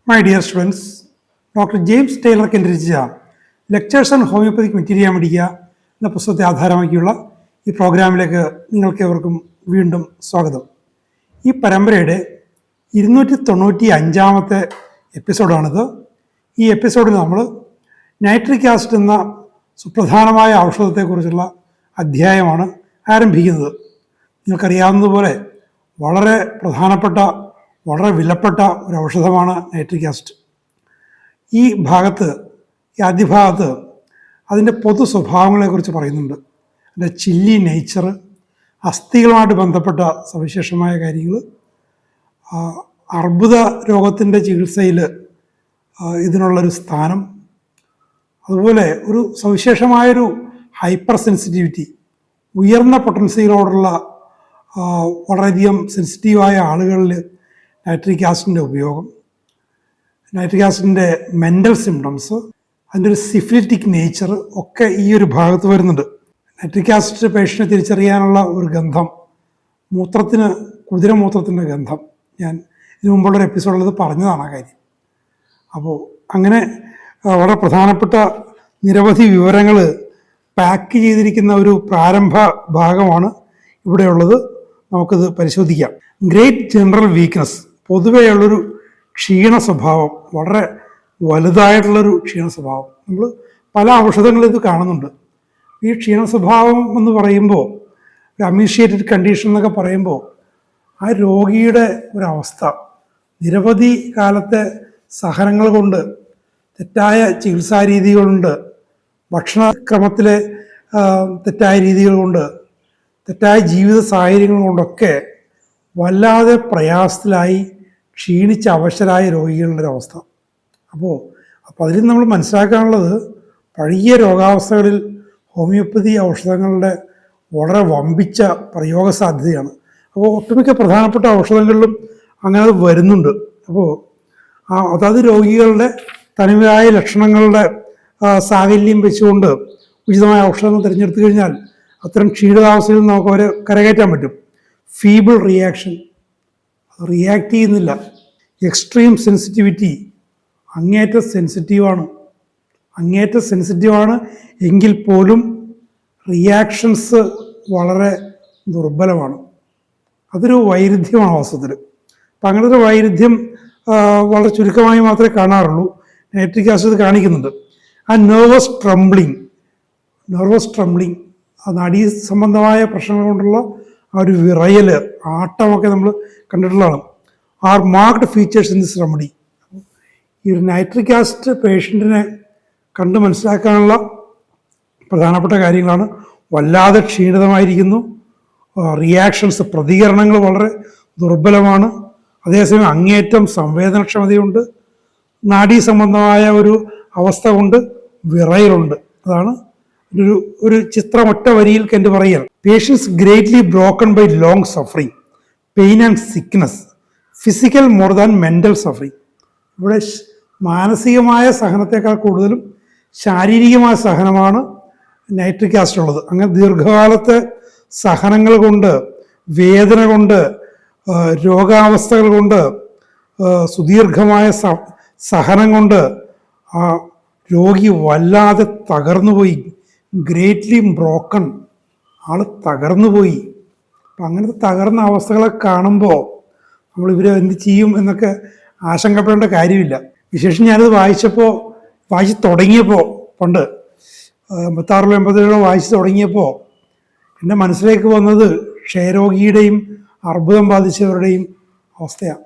My dear students, doctor James Tyler രചിച്ച lectures on homeopathic materia medica എന്ന പുസ്തകത്തെ ആധാരമാക്കിയുള്ള ഈ പ്രോഗ്രാമിലേക്ക് നിങ്ങൾക്ക് ഏവർക്കും വീണ്ടും സ്വാഗതം. ഈ പരമ്പരയുടെ 295-ാമത്തെ എപ്പിസോഡാണിത്. ഈ എപ്പിസോഡിൽ നമ്മൾ നൈട്രിക് ആസിഡ് എന്ന സുപ്രധാനമായ ഔഷധത്തെക്കുറിച്ചുള്ള അധ്യായമാണ് ആരംഭിക്കുന്നത്. നിങ്ങൾക്കറിയാവുന്നതുപോലെ വളരെ പ്രധാനപ്പെട്ട, വളരെ വിലപ്പെട്ട ഒരു ഔഷധമാണ് നൈട്രിക് ആസിഡ്. ഈ ആദ്യ ഭാഗത്ത് അതിൻ്റെ പൊതു സ്വഭാവങ്ങളെക്കുറിച്ച് പറയുന്നുണ്ട്. അതിൻ്റെ ചില്ലി നേച്ചർ, അസ്ഥികളുമായിട്ട് ബന്ധപ്പെട്ട സവിശേഷമായ കാര്യങ്ങൾ, അർബുദ രോഗത്തിൻ്റെ ചികിത്സയിൽ ഇതിനുള്ളൊരു സ്ഥാനം, അതുപോലെ ഒരു സവിശേഷമായൊരു ഹൈപ്പർ സെൻസിറ്റിവിറ്റി, ഉയർന്ന പൊട്ടൻഷ്യലോടുള്ള വളരെയധികം സെൻസിറ്റീവായ ആളുകളിൽ നൈട്രിക് ആസിഡിൻ്റെ ഉപയോഗം, നൈട്രിക് ആസിഡിൻ്റെ മെൻ്റൽ സിംറ്റംസ്, അതിൻ്റെ ഒരു സിഫിലിറ്റിക് നേച്ചർ ഒക്കെ ഈ ഒരു ഭാഗത്ത് വരുന്നുണ്ട്. നൈട്രിക് ആസിഡ് പേഷ്യനെ തിരിച്ചറിയാനുള്ള ഒരു ഗന്ധം, കുതിരമൂത്രത്തിൻ്റെ ഗന്ധം, ഞാൻ ഇതിനു മുമ്പുള്ളൊരു എപ്പിസോഡിൽ ഇത് പറഞ്ഞതാണ് ആ കാര്യം. അപ്പോൾ അങ്ങനെ വളരെ പ്രധാനപ്പെട്ട നിരവധി വിവരങ്ങൾ പാക്ക് ചെയ്തിരിക്കുന്ന ഒരു പ്രാരംഭ ഭാഗമാണ് ഇവിടെയുള്ളത്. നമുക്കിത് പരിശോധിക്കാം. ഗ്രേറ്റ് ജനറൽ വീക്ക്നെസ്, പൊതുവെയുള്ളൊരു ക്ഷീണ സ്വഭാവം, വളരെ വലുതായിട്ടുള്ളൊരു ക്ഷീണ സ്വഭാവം. നമ്മൾ പല ഔഷധങ്ങളും ഇത് കാണുന്നുണ്ട്. ഈ ക്ഷീണ സ്വഭാവം എന്ന് പറയുമ്പോൾ, ഒരു അമീഷിയേറ്റഡ് കണ്ടീഷൻ എന്നൊക്കെ പറയുമ്പോൾ, ആ രോഗിയുടെ ഒരവസ്ഥ നിരവധി കാലത്തെ സഹനങ്ങൾ കൊണ്ട്, തെറ്റായ ചികിത്സാ രീതികളുണ്ട്, ഭക്ഷണക്രമത്തിലെ തെറ്റായ രീതികൾ കൊണ്ട്, തെറ്റായ ജീവിത സാഹചര്യങ്ങൾ കൊണ്ടൊക്കെ വല്ലാതെ പ്രയാസത്തിലായി ക്ഷീണിച്ച അവശരായ രോഗികളുടെ ഒരവസ്ഥ. അപ്പോൾ അതിൽ നമ്മൾ മനസ്സിലാക്കാനുള്ളത്, പഴയ രോഗാവസ്ഥകളിൽ ഹോമിയോപ്പതി ഔഷധങ്ങളുടെ വളരെ വമ്പിച്ച പ്രയോഗ സാധ്യതയാണ്. അപ്പോൾ ഒട്ടുമിക്ക പ്രധാനപ്പെട്ട ഔഷധങ്ങളിലും അങ്ങനെ അത് വരുന്നുണ്ട്. അപ്പോൾ അതാത് രോഗികളുടെ തനിമയായ ലക്ഷണങ്ങളുടെ സാഹല്യം വെച്ചുകൊണ്ട് ഉചിതമായ ഔഷധങ്ങൾ തിരഞ്ഞെടുത്തു കഴിഞ്ഞാൽ അത്തരം ക്ഷീണിതാവസ്ഥയിൽ നമുക്ക് അവരെ കരകയറ്റാൻ പറ്റും. ഫീബിൾ റിയാക്ഷൻ, റിയാക്ട് ചെയ്യുന്നില്ല. എക്സ്ട്രീം സെൻസിറ്റിവിറ്റി, അങ്ങേറ്റ സെൻസിറ്റീവാണ് എങ്കിൽ പോലും റിയാക്ഷൻസ് വളരെ ദുർബലമാണ്. അതൊരു വൈരുദ്ധ്യമാണ് വാസ്തവത്തിൽ. അപ്പം അങ്ങനത്തെ ഒരു വൈരുദ്ധ്യം വളരെ ചുരുക്കമായി മാത്രമേ കാണാറുള്ളൂ. നൈട്രിക് ആസിഡ് കാണിക്കുന്നുണ്ട്. ആ നെർവസ് ട്രംബ്ലിങ്, ആ നാഡീ സംബന്ധമായ പ്രശ്നങ്ങൾ കൊണ്ടുള്ള ആ ഒരു വിറയൽ, ആട്ടമൊക്കെ നമ്മൾ കണ്ടിട്ടുള്ളതാണ്. R marked features in this remedy. ഈ ഒരു നൈട്രിക് ആസിഡ് പേഷ്യൻറ്റിനെ കണ്ട് മനസ്സിലാക്കാനുള്ള പ്രധാനപ്പെട്ട കാര്യങ്ങളാണ്. വല്ലാതെ ക്ഷീണിതമായിരിക്കുന്നു, റിയാക്ഷൻസ്, പ്രതികരണങ്ങൾ വളരെ ദുർബലമാണ്, അതേസമയം അങ്ങേറ്റം സംവേദനക്ഷമതയുണ്ട്, നാഡീ സംബന്ധമായ ഒരു അവസ്ഥ കൊണ്ട് വിറയലുണ്ട്. അതാണ് ഒരു ചിത്രം ഒറ്റ വരിയിൽ കണ്ട് പറയുക. Patients greatly broken by long suffering, pain and sickness, physical more than mental suffering. ഇവിടെ മാനസികമായ സഹനത്തെക്കാൾ കൂടുതലും ശാരീരികമായ സഹനമാണ് നൈട്രിക് ആസിഡ് ഉള്ളത്. അങ്ങനെ ദീർഘകാലത്തെ സഹനങ്ങൾ കൊണ്ട്, വേദന കൊണ്ട്, രോഗാവസ്ഥകൾ കൊണ്ട്, സുദീർഘമായ സഹനം കൊണ്ട് ആ രോഗി വല്ലാതെ തകർന്നുപോയി. ഗ്രേറ്റ്ലി ബ്രോക്കൺ, ആൾ തകർന്നുപോയി. അപ്പം അങ്ങനത്തെ തകർന്ന അവസ്ഥകളെ കാണുമ്പോൾ നമ്മൾ ഇവരെ എന്ത് ചെയ്യും എന്നൊക്കെ ആശങ്കപ്പെടേണ്ട കാര്യമില്ല. വിശേഷം ഞാനിത് വായിച്ച് തുടങ്ങിയപ്പോൾ, പണ്ട് 86-87 വായിച്ച് തുടങ്ങിയപ്പോൾ എൻ്റെ മനസ്സിലേക്ക് വന്നത് ക്ഷയരോഗിയുടെയും അർബുദം ബാധിച്ചവരുടെയും അവസ്ഥയാണ്.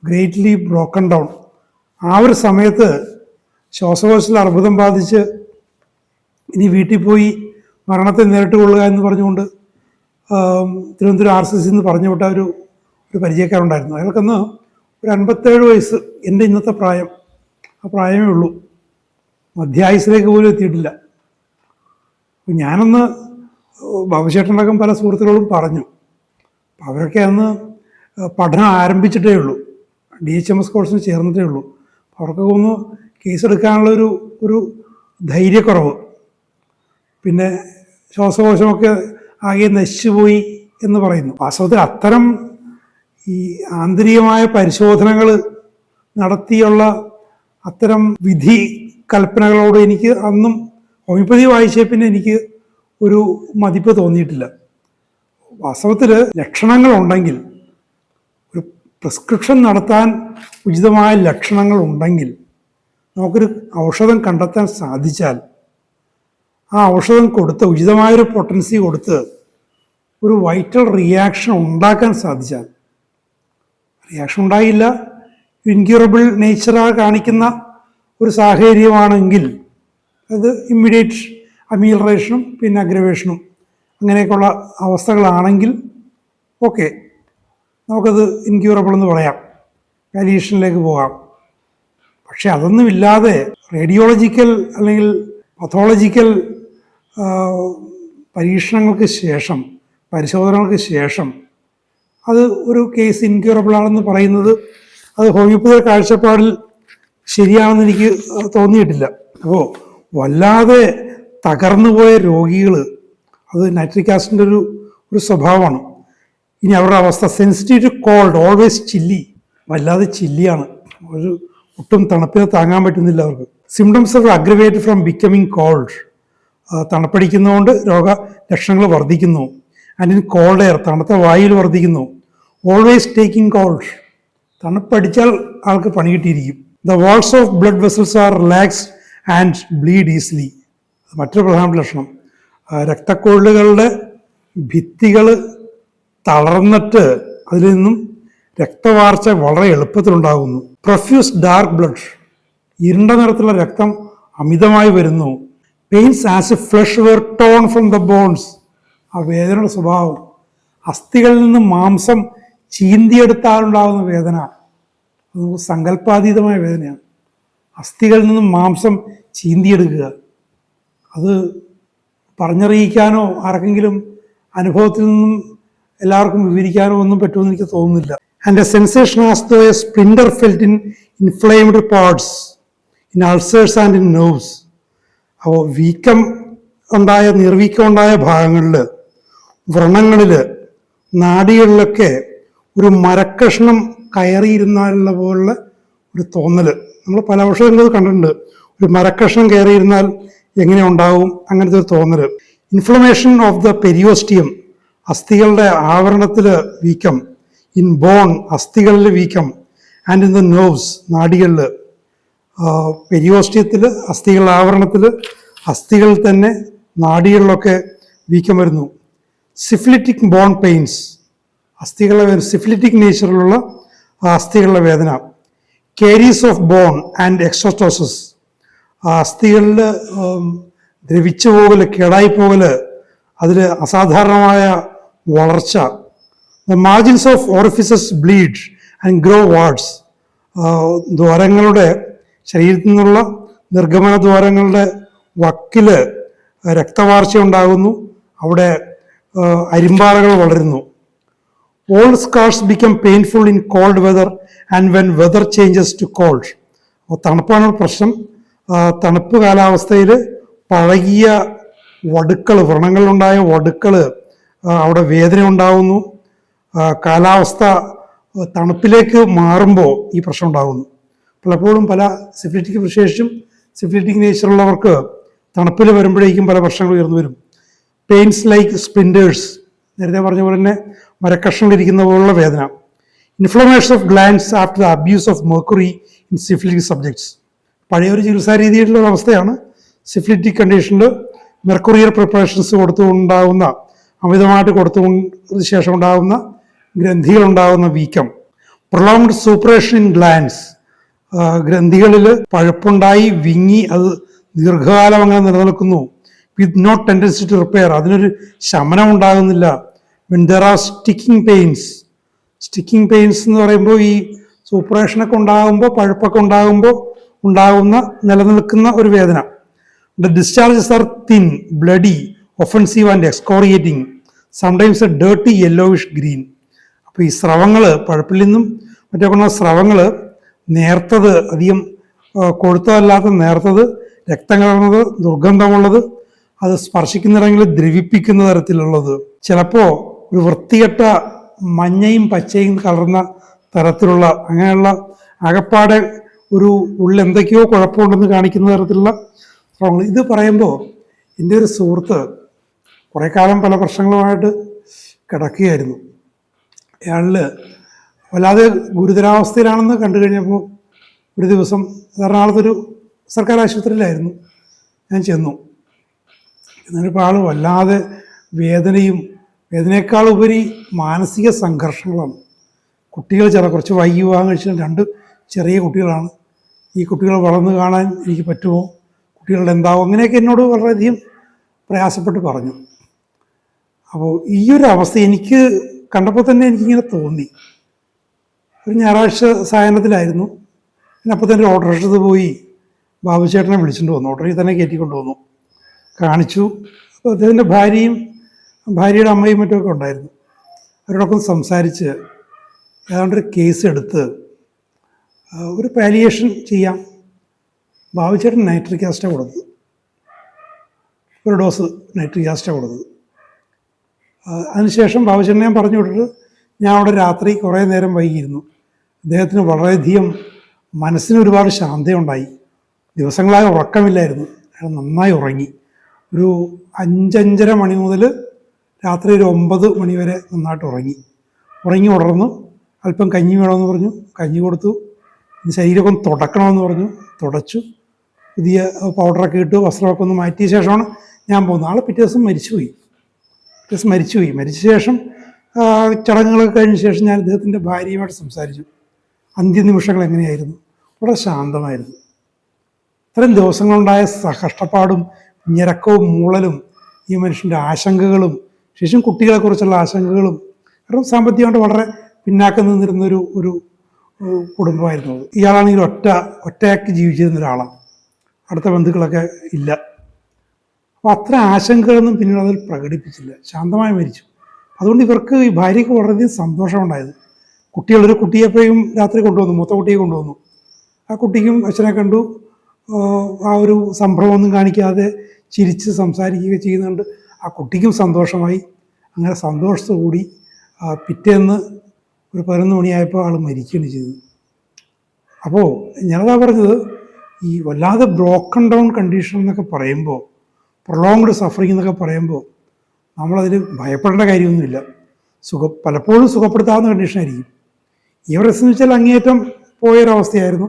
Greatly broken down. ആ ഒരു സമയത്ത് ശ്വാസകോശത്തിൽ അർബുദം ബാധിച്ച് ഇനി വീട്ടിൽ പോയി മരണത്തെ നേരിട്ട് കൊള്ളുക എന്ന് പറഞ്ഞുകൊണ്ട് തിരുവനന്തപുരം RCC എന്ന് പറഞ്ഞു വിട്ട ഒരു പരിചയക്കാരുണ്ടായിരുന്നു. അയാൾക്കന്ന് ഒരു 57 വയസ്സ്, എൻ്റെ ഇന്നത്തെ പ്രായം, ആ പ്രായമേ ഉള്ളൂ. മധ്യായുസിലേക്ക് പോലും എത്തിയിട്ടില്ല. അപ്പം ഞാനൊന്ന് ബാബുചേട്ടനടക്കം പല സുഹൃത്തുക്കളോടും പറഞ്ഞു. അപ്പം അവരൊക്കെ അന്ന് പഠനം ആരംഭിച്ചിട്ടേ ഉള്ളൂ, DHMS കോഴ്സിന് ചേർന്നിട്ടേ ഉള്ളൂ. അവർക്കൊക്കെ ഒന്ന് കേസെടുക്കാനുള്ള ഒരു ധൈര്യക്കുറവ്, പിന്നെ ശ്വാസകോശമൊക്കെ ആകെ നശിച്ചുപോയി എന്ന് പറയുന്നു. വാസ്തവത്തിൽ അത്തരം ഈ ആന്തരികമായ പരിശോധനകൾ നടത്തിയുള്ള അത്തരം വിധി കൽപ്പനകളോട് എനിക്ക് അന്നും ഹോമിയോപ്പതി വായിച്ച പിന്നെ എനിക്ക് ഒരു മതിപ്പ് തോന്നിയിട്ടില്ല. വാസ്തവത്തിൽ ലക്ഷണങ്ങളുണ്ടെങ്കിൽ, ഒരു പ്രിസ്ക്രിപ്ഷൻ നടത്താൻ ഉചിതമായ ലക്ഷണങ്ങൾ ഉണ്ടെങ്കിൽ, നമുക്കൊരു ഔഷധം കണ്ടെത്താൻ സാധിച്ചാൽ ആ ഔഷധം കൊടുത്ത് ഉചിതമായൊരു പൊട്ടൻസി കൊടുത്ത് ഒരു വൈറ്റൽ റിയാക്ഷൻ ഉണ്ടാക്കാൻ സാധിച്ചാൽ, റിയാക്ഷൻ ഉണ്ടായില്ല, ഇൻക്യൂറബിൾ നേച്ചറാ കാണിക്കുന്ന ഒരു സാഹചര്യമാണെങ്കിൽ അത് ഇമ്മീഡിയറ്റ് അമീലറേഷനും പിന്നെ അഗ്രവേഷനും അങ്ങനെയൊക്കെയുള്ള അവസ്ഥകളാണെങ്കിൽ ഓക്കെ, നമുക്കത് ഇൻക്യൂറബിൾ എന്ന് പറയാം, പാലിയേഷനിലേക്ക് പോകാം. പക്ഷെ അതൊന്നുമില്ലാതെ റേഡിയോളജിക്കൽ അല്ലെങ്കിൽ പത്തോളജിക്കൽ പരീക്ഷണങ്ങൾക്ക് ശേഷം, പരിശോധനകൾക്ക് ശേഷം അത് ഒരു കേസ് ഇൻക്യൂറബിൾ ആണെന്ന് പറയുന്നത് അത് ഹോമിയോപ്പതി കാഴ്ചപ്പാടിൽ ശരിയാണെന്ന് എനിക്ക് തോന്നിയിട്ടില്ല. അപ്പോൾ വല്ലാതെ തകർന്നുപോയ രോഗികൾ, അത് നൈട്രിക് ആസിഡിൻ്റെ ഒരു സ്വഭാവമാണ്. ഇനി അവരുടെ അവസ്ഥ sensitive to cold, always chilly, വല്ലാതെ ചില്ലിയാണ്, ഒട്ടും തണുപ്പിനെ താങ്ങാൻ പറ്റുന്നില്ല അവർക്ക്. Symptoms of aggravate from becoming cold, തണുപ്പടിക്കുന്നതുകൊണ്ട് രോഗലക്ഷണങ്ങൾ വർദ്ധിക്കുന്നു. ആൻഡ് ഇൻ കോൾഡ് എയർ, തണുത്ത വായുവിൽ വർദ്ധിക്കുന്നു. ഓൾവേസ് ടേക്കിംഗ് കോൾഡ്, തണുപ്പടിച്ചാൽ ആൾക്ക് പണി കിട്ടിയിരിക്കും. The walls of blood vessels are relaxed and bleed easily, മറ്റൊരു പ്രധാനപ്പെട്ട ലക്ഷണം. രക്തക്കൊഴലുകളുടെ ഭിത്തികൾ തളർന്നിട്ട് അതിൽ നിന്നും രക്തവാർച്ച വളരെ എളുപ്പത്തിലുണ്ടാകുന്നു. പ്രൊഫ്യൂസ് ഡാർക്ക് ബ്ലഡ്, ഇരുണ്ട നിറത്തിലുള്ള രക്തം അമിതമായി വരുന്നു. Pains as a flesh were torn from the bones, ആ വേദനയുടെ സ്വഭാവം അസ്ഥികളിൽ നിന്ന് മാംസം ചീന്തിയെടുത്താലുണ്ടാകുന്ന വേദന, അത് നമുക്ക് സങ്കല്പാതീതമായ വേദനയാണ്. അസ്ഥികളിൽ നിന്നും മാംസം ചീന്തിയെടുക്കുക, അത് പറഞ്ഞറിയിക്കാനോ ആർക്കെങ്കിലും അനുഭവത്തിൽ നിന്നും എല്ലാവർക്കും വിവരിക്കാനോ ഒന്നും പറ്റുമെന്ന് എനിക്ക് തോന്നുന്നില്ല. And a sensation as though a splinter felt in inflamed parts, in ulcers and in nerves. അപ്പോൾ നീർവീക്കം ഉണ്ടായ ഭാഗങ്ങളിൽ, വ്രണങ്ങളിൽ, നാഡികളിലൊക്കെ ഒരു മരക്കഷ്ണം കയറിയിരുന്നാലുള്ള പോലുള്ള ഒരു തോന്നൽ നമ്മൾ പല ഔഷധങ്ങളിൽ കണ്ടിട്ടുണ്ട്. ഒരു മരക്കഷ്ണം കയറിയിരുന്നാൽ എങ്ങനെ ഉണ്ടാവും, അങ്ങനത്തെ ഒരു തോന്നൽ. ഇൻഫ്ലമേഷൻ ഓഫ് ദ പെരിയോസ്റ്റിയം, അസ്ഥികളുടെ ആവരണത്തിൽ വീക്കം. ഇൻ ബോൺ, അസ്ഥികളിൽ വീക്കം. ആൻഡ് ഇൻ ദ നെർവ്സ്, നാഡികളിൽ. പെരിയോസ്റ്റിയത്തിൽ, അസ്ഥികളുടെ ആവരണത്തിൽ, അസ്ഥികളിൽ തന്നെ നാഡികളിലൊക്കെ വീക്കം വരുന്നു. സിഫിലിറ്റിക് ബോൺ പെയിൻസ്, അസ്ഥികളുടെ സിഫിലിറ്റിക് നേച്ചറിലുള്ള അസ്ഥികളുടെ വേദന. Caries of bone and exostosis, അസ്ഥികളിൽ ദ്രവിച്ചു പോകൽ, കേടായി പോകൽ, അതിൽ അസാധാരണമായ വളർച്ച. The margins of orifices bleed and grow warts, ദ്വാരങ്ങളുടെ, ശരീരത്തിൽ നിന്നുള്ള നിർഗമന ദ്വാരങ്ങളുടെ വക്കില് രക്തവാർച്ച ഉണ്ടാകുന്നു, അവിടെ അരിമ്പാറകൾ വളരുന്നു. All scars become painful in cold weather and when weather changes to cold. തണുപ്പാണ് പ്രശ്നം. തണുപ്പ് കാലാവസ്ഥയിൽ പഴകിയ വടുക്കൾ, വ്രണങ്ങളിലുണ്ടായ വടുക്കൾ, അവിടെ വേദന ഉണ്ടാകുന്നു. കാലാവസ്ഥ തണുപ്പിലേക്ക് മാറുമ്പോൾ ഈ പ്രശ്നം ഉണ്ടാകുന്നു. പലപ്പോഴും പല സിഫിലിറ്റിക്, വിശേഷിച്ചും സിഫിലിറ്റിക് നേച്ചറുള്ളവർക്ക് തണുപ്പിൽ വരുമ്പോഴേക്കും പല പ്രശ്നങ്ങൾ ഉയർന്നു വരും. പെയിൻസ് ലൈക്ക് സ്പ്ലിൻഡേഴ്സ്, നേരത്തെ പറഞ്ഞ പോലെ തന്നെ മരക്കഷ്ണങ്ങളിരിക്കുന്ന പോലുള്ള വേദന. Inflammation of glands after the abuse of mercury in syphilitic subjects, പഴയൊരു ചികിത്സാ രീതിയിലുള്ള അവസ്ഥയാണ്. സിഫിലിറ്റിക് കണ്ടീഷനിൽ മെർക്കുറിയൽ പ്രിപ്പറേഷൻസ് കൊടുത്തുകൊണ്ടാകുന്ന, അമിതമായിട്ട് കൊടുത്തതിന് ശേഷം ഉണ്ടാകുന്ന ഗ്രന്ഥികളുണ്ടാകുന്ന വീക്കം. പ്രൊലോങ്ഡ് സൂപ്പറേഷൻ ഇൻ ഗ്ലാൻഡ്സ്, ഗ്രന്ഥികളിൽ പഴുപ്പുണ്ടായി വിങ്ങി അത് ദീർഘകാലം അങ്ങനെ നിലനിൽക്കുന്നു. With no tendency to repair, അതിനൊരു ശമനം ഉണ്ടാകുന്നില്ല. When there are sticking pains, sticking pains എന്ന് പറയുമ്പോൾ ഈ സൂപ്പറേഷനൊക്കെ ഉണ്ടാകുമ്പോൾ, പഴുപ്പൊക്കെ ഉണ്ടാകുമ്പോൾ ഉണ്ടാകുന്ന നിലനിൽക്കുന്ന ഒരു വേദന. The discharges are thin, bloody, offensive and excoriating, sometimes a dirty yellowish green. അപ്പോൾ ഈ സ്രവങ്ങൾ, പഴുപ്പിൽ നിന്നും മറ്റൊക്കെ സ്രവങ്ങൾ നേർത്തത്, അധികം കൊഴുത്തതല്ലാത്ത നേർത്തത്, രക്തം കലർന്നത്, ദുർഗന്ധമുള്ളത്, അത് സ്പർശിക്കുന്നിടങ്ങളിൽ ദ്രവിപ്പിക്കുന്ന തരത്തിലുള്ളത്, ചിലപ്പോൾ ഒരു വൃത്തികെട്ട മഞ്ഞയും പച്ചയും കലർന്ന തരത്തിലുള്ള അങ്ങനെയുള്ള ആകപ്പാടെ ഒരു ഉള്ളിൽ എന്തൊക്കെയോ കുഴപ്പമുണ്ടെന്ന് കാണിക്കുന്ന തരത്തിലുള്ള ശ്രമങ്ങൾ. ഇത് പറയുമ്പോൾ എൻ്റെ ഒരു സുഹൃത്ത് കുറേ കാലം പല പ്രശ്നങ്ങളുമായിട്ട് കിടക്കുകയായിരുന്നു. അയാളിൽ വല്ലാതെ ഗുരുതരാവസ്ഥയിലാണെന്ന് കണ്ടു കഴിഞ്ഞപ്പോൾ ഒരു ദിവസം എറണാകുളത്തൊരു സർക്കാർ ആശുപത്രിയിലായിരുന്നു. ഞാൻ ചെന്നു. എന്നിട്ടിപ്പോൾ ആൾ വല്ലാതെ വേദനയേക്കാൾ ഉപരി മാനസിക സംഘർഷങ്ങളാണ്. കുട്ടികൾ കുറച്ച് വൈകി വിവാഹം കഴിച്ചാൽ 2 ചെറിയ കുട്ടികളാണ്. ഈ കുട്ടികൾ വളർന്നു കാണാൻ എനിക്ക് പറ്റുമോ, കുട്ടികളുടെ എന്താവും, അങ്ങനെയൊക്കെ എന്നോട് വളരെയധികം പ്രയാസപ്പെട്ട് പറഞ്ഞു. അപ്പോൾ ഈ ഒരു അവസ്ഥ എനിക്ക് കണ്ടപ്പോൾ തന്നെ എനിക്കിങ്ങനെ തോന്നി. ഒരു ഞായറാഴ്ച സായാഹ്നത്തിലായിരുന്നു. അപ്പോൾ തന്നെ ഓട്ടോറിക്ഷത്ത് പോയി ബാബുചേട്ടനെ വിളിച്ചിട്ട് വന്നു. ഓട്ടോറിൽ തന്നെ കയറ്റിക്കൊണ്ട് വന്നു, കാണിച്ചു. അപ്പോൾ അദ്ദേഹത്തിൻ്റെ ഭാര്യയുടെ അമ്മയും മറ്റുമൊക്കെ ഉണ്ടായിരുന്നു. അവരോടൊപ്പം സംസാരിച്ച് ഏതാണ്ടൊരു കേസ് എടുത്ത് ഒരു പാലിയേഷൻ ചെയ്യാം. ബാബുചേട്ടൻ നൈട്രിക് ആസിഡാണ് കൊടുത്തത്, ഒരു ഡോസ് നൈട്രിക് ആസിഡാണ് കൊടുത്തത്. അതിനുശേഷം ബാബുചേട്ടനെ ഞാൻ പറഞ്ഞു വിട്ടിട്ട് ഞാൻ അവിടെ രാത്രി കുറേ നേരം വൈകിയിരുന്നു. അദ്ദേഹത്തിന് വളരെയധികം മനസ്സിന് ഒരുപാട് ശാന്തയുണ്ടായി. ദിവസങ്ങളായി ഉറക്കമില്ലായിരുന്നു. അയാൾ നന്നായി ഉറങ്ങി. ഒരു 5-5:30 മണി മുതൽ രാത്രി ഒരു 9 മണി വരെ നന്നായിട്ട് ഉറങ്ങി ഉണർന്നു. അല്പം കഞ്ഞി വേണമെന്ന് പറഞ്ഞു, കഞ്ഞി കൊടുത്തു. ശരീരമൊക്കെ ഒന്ന് തുടക്കണമെന്ന് പറഞ്ഞു, തുടച്ചു. പുതിയ പൗഡറൊക്കെ ഇട്ടു, വസ്ത്രമൊക്കെ ഒന്ന് മാറ്റിയ ശേഷമാണ് ഞാൻ പോകുന്നത്. ആൾ പിറ്റേ ദിവസം മരിച്ചുപോയി. മരിച്ച ശേഷം ചടങ്ങുകളൊക്കെ കഴിഞ്ഞ ശേഷം ഞാൻ അദ്ദേഹത്തിൻ്റെ ഭാര്യയുമായിട്ട് സംസാരിച്ചു. അന്ത്യനിമിഷങ്ങൾ എങ്ങനെയായിരുന്നു? വളരെ ശാന്തമായിരുന്നു. ഇത്രയും ദിവസങ്ങളുണ്ടായ കഷ്ടപ്പാടും ഞെരക്കവും മൂളലും ഈ മനുഷ്യൻ്റെ ആശങ്കകളും, ശേഷം കുട്ടികളെക്കുറിച്ചുള്ള ആശങ്കകളും, കാരണം സാമ്പത്തികമായിട്ട് വളരെ പിന്നാക്കം നിന്നിരുന്നൊരു കുടുംബമായിരുന്നു. ഇയാളാണെങ്കിൽ ഒറ്റയാക്കി ജീവിച്ചിരുന്ന ഒരാളാണ്. അടുത്ത ബന്ധുക്കളൊക്കെ ഇല്ല. അപ്പോൾ അത്ര ആശങ്കകളൊന്നും പിന്നീട് അതിൽ പ്രകടിപ്പിച്ചില്ല, ശാന്തമായി മരിച്ചു. അതുകൊണ്ട് ഇവർക്ക്, ഈ ഭാര്യയ്ക്ക് വളരെയധികം സന്തോഷമുണ്ടായത്. ഒരു കുട്ടിയെപ്പോഴും രാത്രി കൊണ്ടുവന്നു, മൂത്ത കുട്ടിയെ കൊണ്ടുവന്നു. ആ കുട്ടിക്കും അച്ഛനെ കണ്ടു. ആ ഒരു സംഭ്രമമൊന്നും കാണിക്കാതെ ചിരിച്ച് സംസാരിക്കുകയൊക്കെ ചെയ്യുന്നുണ്ട്. ആ കുട്ടിക്കും സന്തോഷമായി. അങ്ങനെ സന്തോഷത്തോടുകൂടി പിറ്റേന്ന് ഒരു 11 മണിയായപ്പോൾ ആൾ മരിക്കുകയാണ് ചെയ്തത്. അപ്പോൾ ഞാനതാ പറഞ്ഞത്, ഈ വല്ലാതെ ബ്രോക്കൺ ഡൗൺ കണ്ടീഷൻ എന്നൊക്കെ പറയുമ്പോൾ, പ്രൊലോങ്ഡ് സഫറിങ് എന്നൊക്കെ പറയുമ്പോൾ നമ്മളതിൽ ഭയപ്പെടേണ്ട കാര്യമൊന്നുമില്ല. പലപ്പോഴും സുഖപ്പെടുത്താവുന്ന കണ്ടീഷനായിരിക്കും. ഇവരെ സംബന്ധിച്ചാൽ അങ്ങേയറ്റം പോയൊരവസ്ഥയായിരുന്നു.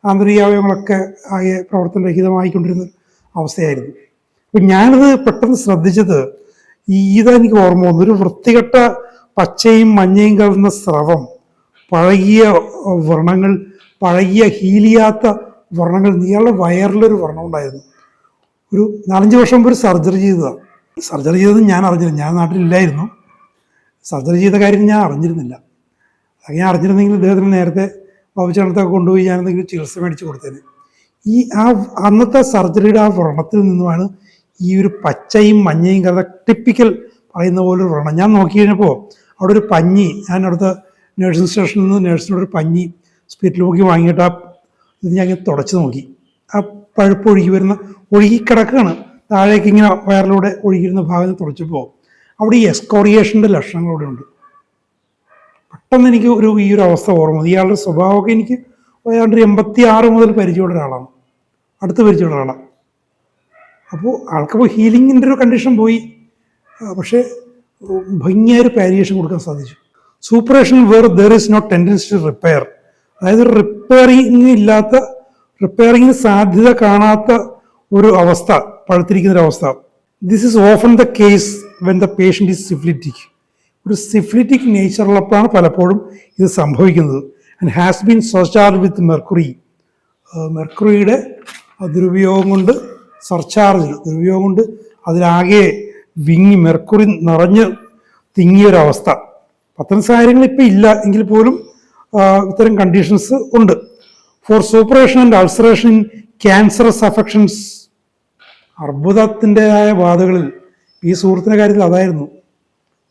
ആന്തരിക അവയവങ്ങളൊക്കെ ആകെ പ്രവർത്തനരഹിതമായിക്കൊണ്ടിരുന്ന അവസ്ഥയായിരുന്നു. അപ്പം ഞാനത് പെട്ടെന്ന് ശ്രദ്ധിച്ചത്, ഇതെനിക്ക് ഓർമ്മ വന്നു. ഒരു വൃത്തികെട്ട പച്ചയും മഞ്ഞയും കലർന്ന സ്രവം, പഴകിയ വ്രണങ്ങൾ, പഴകിയ ഹീലിയാത്ത വ്രണങ്ങൾ. ഇയാളുടെ വയറിലൊരു വ്രണം ഉണ്ടായിരുന്നു. ഒരു 4-5 വർഷം മുമ്പ് ഒരു സർജറി ചെയ്തതാണ്. സർജറി ചെയ്തത് ഞാൻ അറിഞ്ഞില്ല, ഞാൻ നാട്ടിലില്ലായിരുന്നു. സർജറി ചെയ്ത കാര്യം ഞാൻ അറിഞ്ഞിരുന്നില്ല. അങ്ങനെ അറിഞ്ഞിരുന്നെങ്കിൽ ഇദ്ദേഹത്തിന് നേരത്തെ ബാബുചേട്ടനത്തൊക്കെ കൊണ്ടുപോയി ഞാൻ എന്തെങ്കിലും ചികിത്സ മേടിച്ച് കൊടുത്തേന്. അന്നത്തെ സർജറിയുടെ ആ വ്രണത്തിൽ നിന്നുമാണ് ഈ ഒരു പച്ചയും മഞ്ഞയും കലർന്ന ടിപ്പിക്കൽ പറയുന്ന പോലൊരു വ്രണം. ഞാൻ നോക്കി കഴിഞ്ഞപ്പോൾ അവിടെ ഒരു പഞ്ഞി, ഞാൻ അടുത്ത നേഴ്സിംഗ് സ്റ്റേഷനിൽ നിന്ന് നേഴ്സിനോട് ഒരു പഞ്ഞി സ്പിരിറ്റിൽ നോക്കി വാങ്ങിയിട്ട് ഇത് ഞാൻ ഇങ്ങനെ തുടച്ച് നോക്കി. ആ പഴുപ്പ് ഒഴുകിക്കിടക്കുകയാണ് താഴേക്ക്, ഇങ്ങനെ വയറിലൂടെ ഒഴുകിയിരുന്ന ഭാഗത്ത് തുടച്ചപ്പോൾ അവിടെ ഈ എസ്കോറിയേഷൻ്റെ ലക്ഷണങ്ങൾ അവിടെ ഉണ്ട്. പെട്ടെന്ന് എനിക്ക് ഈ ഒരു അവസ്ഥ ഓർമ്മ. ഇയാളുടെ സ്വഭാവമൊക്കെ എനിക്ക് ഏതാണ്ട് 86 മുതൽ പരിചയമുള്ള ഒരാളാണ്, അടുത്ത് പരിചയമുള്ള ഒരാളാണ്. അപ്പോൾ ആൾക്കപ്പോൾ ഹീലിങ്ങിൻ്റെ ഒരു കണ്ടീഷൻ പോയി. പക്ഷേ ഭംഗിയായൊരു പാലിയേഷൻ കൊടുക്കാൻ സാധിച്ചു. Suppuration where there is no tendency to repair, അതായത് റിപ്പയറിങ്ങിന് സാധ്യത കാണാത്ത ഒരു അവസ്ഥ, പഴുത്തിരിക്കുന്നൊരവസ്ഥ. This is often the case when the patient is syphilitic. ഒരു സിഫിലിറ്റിക് നേച്ചറുള്ളപ്പോഴാണ് പലപ്പോഴും ഇത് സംഭവിക്കുന്നത്. And has been surcharge with mercury. മെർക്കുറിയുടെ ദുരുപയോഗം കൊണ്ട്, ദുരുപയോഗം കൊണ്ട് അതിലാകെ മെർക്കുറി നിറഞ്ഞ് തിങ്ങിയൊരവസ്ഥ. അത്തരം സാഹചര്യങ്ങൾ ഇപ്പം ഇല്ല എങ്കിൽ പോലും ഇത്തരം കണ്ടീഷൻസ് ഉണ്ട്. For suppuration and ulceration in cancerous affections, അർബുദത്തിൻ്റെതായ ബാധകളിൽ ഈ സുഹൃത്തിൻ്റെ കാര്യത്തിൽ അതായിരുന്നു.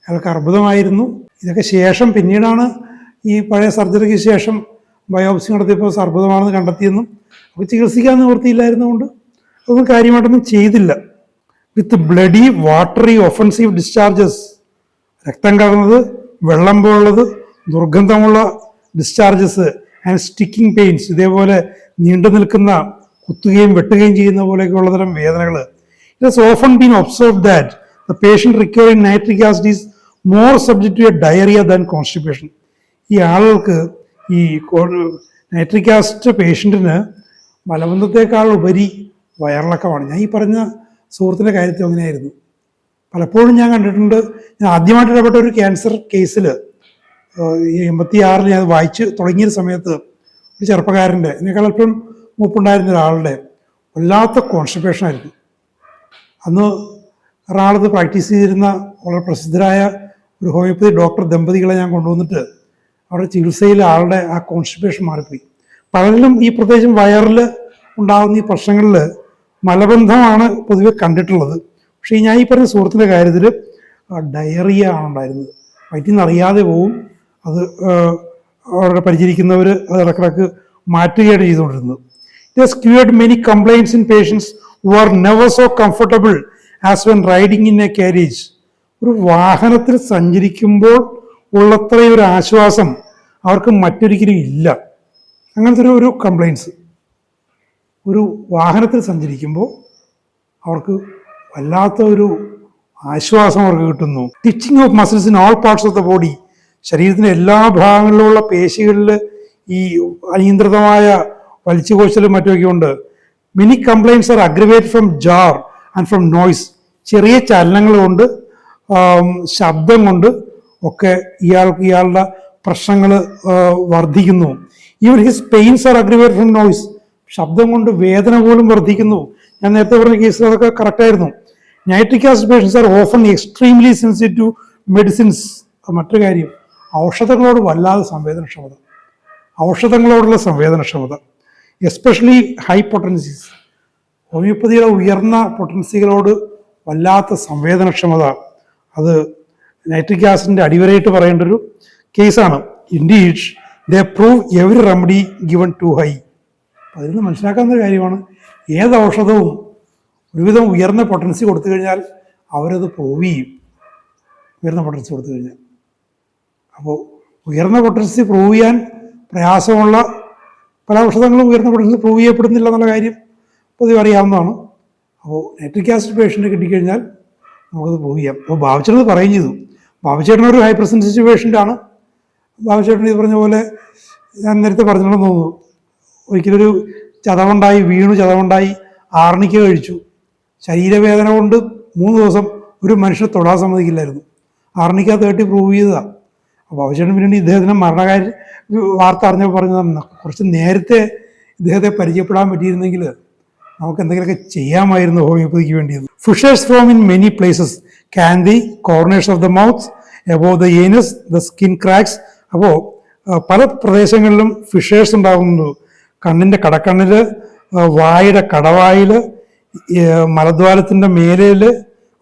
അയാൾക്ക് അർബുദമായിരുന്നു. ഇതൊക്കെ ശേഷം പിന്നീടാണ് ഈ പഴയ സർജറിക്ക് ശേഷം ബയോപ്സി നടത്തിയപ്പോൾ അർബുദമാണെന്ന് കണ്ടെത്തിയെന്നും അപ്പോൾ ചികിത്സിക്കാൻ നിവൃത്തിയില്ലായിരുന്നുകൊണ്ട് അതൊന്നും കാര്യമായിട്ടൊന്നും ചെയ്തില്ല. With bloody watery offensive discharges, രക്തം കലർന്നത്, വെള്ളം പോലുള്ളത്, ദുർഗന്ധമുള്ള ഡിസ്ചാർജസ് ആൻഡ് സ്റ്റിക്കിംഗ് പെയിൻസ്, ഇതേപോലെ നീണ്ടു നിൽക്കുന്ന കുത്തുകയും വെട്ടുകയും ചെയ്യുന്ന പോലെയൊക്കെയുള്ള തരം വേദനകൾ. It has often been observe that the patient requiring nitric acid is more subject to a diarrhoea than constipation. ഈ ആളുകൾക്ക് ഈ നൈട്രിക് ആസിഡ് പേഷ്യൻറ്റിന് മലബന്ധത്തെക്കാൾ ഉപരി വയറിളക്കമാണ്. ഞാൻ ഈ പറഞ്ഞ സുഹൃത്തിൻ്റെ കാര്യത്തിൽ അങ്ങനെയായിരുന്നു. പലപ്പോഴും ഞാൻ കണ്ടിട്ടുണ്ട്. ഞാൻ ആദ്യമായിട്ട് ഇടപെട്ട ഒരു ക്യാൻസർ കേസിൽ 86 ഞാൻ വായിച്ച് തുടങ്ങിയ സമയത്ത് ഒരു ചെറുപ്പക്കാരൻ്റെ, എന്നെക്കാൾ അല്പം മൂപ്പുണ്ടായിരുന്ന ഒരാളുടെ വല്ലാത്ത കോൺസ്റ്റിപ്പേഷൻ ആയിരുന്നു. അന്ന് എറണാകുളത്ത് പ്രാക്ടീസ് ചെയ്തിരുന്ന വളരെ പ്രസിദ്ധരായ ഒരു ഹോമിയോപ്പതി ഡോക്ടർ ദമ്പതികളെ ഞാൻ കൊണ്ടുവന്നിട്ട് അവരുടെ ചികിത്സയിൽ ആളുടെ ആ കോൺസ്റ്റിപ്പേഷൻ മാറിപ്പോയി. പലരിലും ഈ പ്രത്യേകിച്ചും വയറിൽ ഉണ്ടാകുന്ന ഈ പ്രശ്നങ്ങളിൽ മലബന്ധമാണ് പൊതുവെ കണ്ടിട്ടുള്ളത്. പക്ഷേ ഞാൻ ഈ പറഞ്ഞ സുഹൃത്തിൻ്റെ കാര്യത്തിൽ ഡയറിയ ആണ് ഉണ്ടായിരുന്നത്. വയറ്റിൽ നിന്ന് അറിയാതെ പോവും. അത് അവരുടെ പരിചരിക്കുന്നവർ അത് ഇടക്കിടക്ക് മാറ്റുകയാണ് ചെയ്തുകൊണ്ടിരുന്നത്. It has cured many complaints in patients who are never so comfortable as when riding in a carriage. ഒരു വാഹനത്തിൽ സഞ്ചരിക്കുമ്പോൾ ഉള്ളത്രയും ഒരു ആശ്വാസം അവർക്ക് മറ്റൊരിക്കലും ഇല്ല. അങ്ങനത്തെ ഒരു കംപ്ലൈൻറ്റ്സ് ഒരു വാഹനത്തിൽ സഞ്ചരിക്കുമ്പോൾ അവർക്ക് വല്ലാത്ത ഒരു ആശ്വാസം അവർക്ക് കിട്ടുന്നു. Twitching of muscles in all parts of the body. ശരീരത്തിൻ്റെ എല്ലാ ഭാഗങ്ങളിലുള്ള പേശികളിൽ ഈ അനിയന്ത്രിതമായ വലിച്ചുകോശലും മറ്റുമൊക്കെ ഉണ്ട്. Many complaints are aggravated from jar and from noise. ചെറിയ ചലനങ്ങൾ കൊണ്ട്, ശബ്ദം കൊണ്ട് ഒക്കെ ഇയാളുടെ പ്രശ്നങ്ങൾ വർദ്ധിക്കുന്നു. Even his pains are aggravated from noise. ശബ്ദം കൊണ്ട് വേദന പോലും വർദ്ധിക്കുന്നു. ഞാൻ നേരത്തെ പറഞ്ഞ കേസിൽ അതൊക്കെ കറക്റ്റായിരുന്നു. Nitric acid patients are often extremely sensitive to medicines. മറ്റൊരു കാര്യം, ഔഷധങ്ങളോട് വല്ലാതെ സംവേദനക്ഷമത, ഔഷധങ്ങളോടുള്ള സംവേദനക്ഷമത, എസ്പെഷ്യലി ഹൈ പൊട്ടൻസീസ്. ഹോമിയോപ്പതിയുടെ ഉയർന്ന പൊട്ടൻസികളോട് വല്ലാത്ത സംവേദനക്ഷമത. അത് നൈട്രിക് ആസിഡിൻ്റെ അടിവരയിട്ട് പറയേണ്ട ഒരു കേസാണ്. Indeed they prove every remedy given to high. അതിൽ നിന്ന് മനസ്സിലാക്കാവുന്ന ഒരു കാര്യമാണ്, ഏത് ഔഷധവും ഒരുവിധം ഉയർന്ന പൊട്ടൻസി കൊടുത്തു കഴിഞ്ഞാൽ അവരത് പ്രൂവ് ചെയ്യും. ഉയർന്ന പൊട്ടൻസി കൊടുത്തു കഴിഞ്ഞാൽ. അപ്പോൾ ഉയർന്ന പൊട്ടൻസി പ്രൂവ് ചെയ്യാൻ പ്രയാസമുള്ള പല ഔഷധങ്ങളും ഉയർന്ന പൊട്ടൻസി പ്രൂവ് ചെയ്യപ്പെടുന്നില്ല എന്നുള്ള കാര്യം പൊതുവെ അറിയാവുന്നതാണ്. അപ്പോൾ നൈട്രിക് ആസിഡ് പേഷ്യൻ്റ് കിട്ടിക്കഴിഞ്ഞാൽ നമുക്കത് പ്രൂവ് ചെയ്യാം. അപ്പോൾ ബാബുച്ചേട്ടൻ പറയുകയും ചെയ്തു. ബാബുച്ചേട്ടൻ ഒരു ഹൈപ്പർ സെൻസിറ്റീവ് പേഷ്യൻ്റാണ്. ബാബുച്ചേട്ടൻ ഇത് പറഞ്ഞ പോലെ ഞാൻ നേരത്തെ പറഞ്ഞിട്ടുണ്ടെന്ന് തോന്നുന്നു, ഒരിക്കലൊരു ചതവുണ്ടായി ആർണിക്ക കഴിച്ചു. ശരീരവേദന കൊണ്ട് 3 ദിവസം ഒരു മനുഷ്യനെ തൊടാൻ സമ്മതിക്കില്ലായിരുന്നു. ആർണിക്ക 30 പ്രൂവ് ചെയ്തതാണ്. അപ്പോൾ ബാബുച്ചേട്ടൻ പിന്നീട് ഇദ്ദേഹത്തിന് വാർത്ത അറിഞ്ഞപ്പോൾ പറഞ്ഞതാണ്, കുറച്ച് നേരത്തെ ഇദ്ദേഹത്തെ പരിചയപ്പെടാൻ പറ്റിയിരുന്നെങ്കിൽ നമുക്ക് എന്തെങ്കിലുമൊക്കെ ചെയ്യാമായിരുന്നു ഹോമിയോപ്പതിക്ക് വേണ്ടിയത്. Fishers from in many places can the corners of the mouth, above the anus, the skin cracks. അപ്പോൾ പല പ്രദേശങ്ങളിലും ഫിഷേഴ്സ് ഉണ്ടാകുന്നുണ്ട്. കണ്ണിൻ്റെ കടക്കണ്ണിൽ, വായുടെ കടവായിൽ, മലദ്വാരത്തിൻ്റെ മേലയിൽ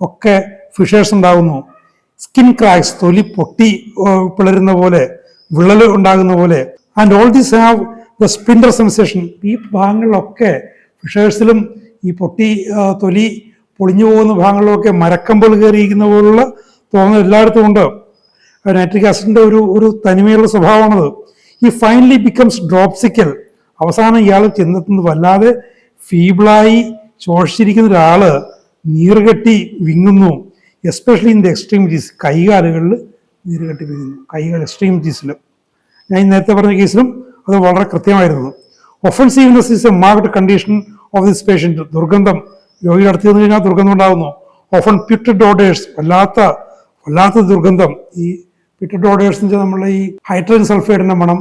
ഒക്കെ ഫിഷേഴ്സ് ഉണ്ടാകുന്നു. സ്കിൻ ക്രാക്സ്, തൊലി പൊട്ടി പിളരുന്ന പോലെ, വിള്ളൽ ഉണ്ടാകുന്ന പോലെ. And all these have the splinter sensation. ഈ ഭാഗങ്ങളിലൊക്കെ ഫിഷേഴ്സിലും ഈ തൊലി പൊളിഞ്ഞു പോകുന്ന ഭാഗങ്ങളിലൊക്കെ മരക്കമ്പുകൾ കയറിയിരിക്കുന്ന പോലുള്ള തോന്നൽ എല്ലായിടത്തും ഉണ്ട്. നൈട്രിക് ആസിഡിൻ്റെ ഒരു തനിമയുള്ള സ്വഭാവമാണത്. ഈ ഫൈനലി ബിക്കംസ് ഡ്രോപ്സിക്കൽ. അവസാനം ഇയാൾ ചെന്നെത്തുന്നത് വല്ലാതെ ഫീബിളായി ശോഷിച്ചിരിക്കുന്ന ഒരാൾ നീറുകെട്ടി വിങ്ങുന്നു. Especially in the extremities. കൈകാലുകളിൽ നീറുകെട്ടി വിങ്ങുന്നു. കൈകൾ എക്സ്ട്രീമിറ്റീസിൽ. ഞാൻ നേരത്തെ പറഞ്ഞ കേസിലും അത് വളരെ കൃത്യമായിരുന്നു. Offensiveness is a marked condition of this patient. ദുർഗന്ധം, രോഗി അടുത്ത് ചെന്ന് കഴിഞ്ഞാൽ ദുർഗന്ധം ഉണ്ടാകുന്നു. ഓഫൺ പ്യൂട്രിഡ് ഓഡേഴ്സ്, വല്ലാത്ത ദുർഗന്ധം. ഈ പ്യൂട്രിഡ് ഓഡേഴ്സ് എന്ന് വെച്ചാൽ നമ്മൾ ഈ ഹൈഡ്രജൻ സൾഫൈഡിൻ്റെ മണം,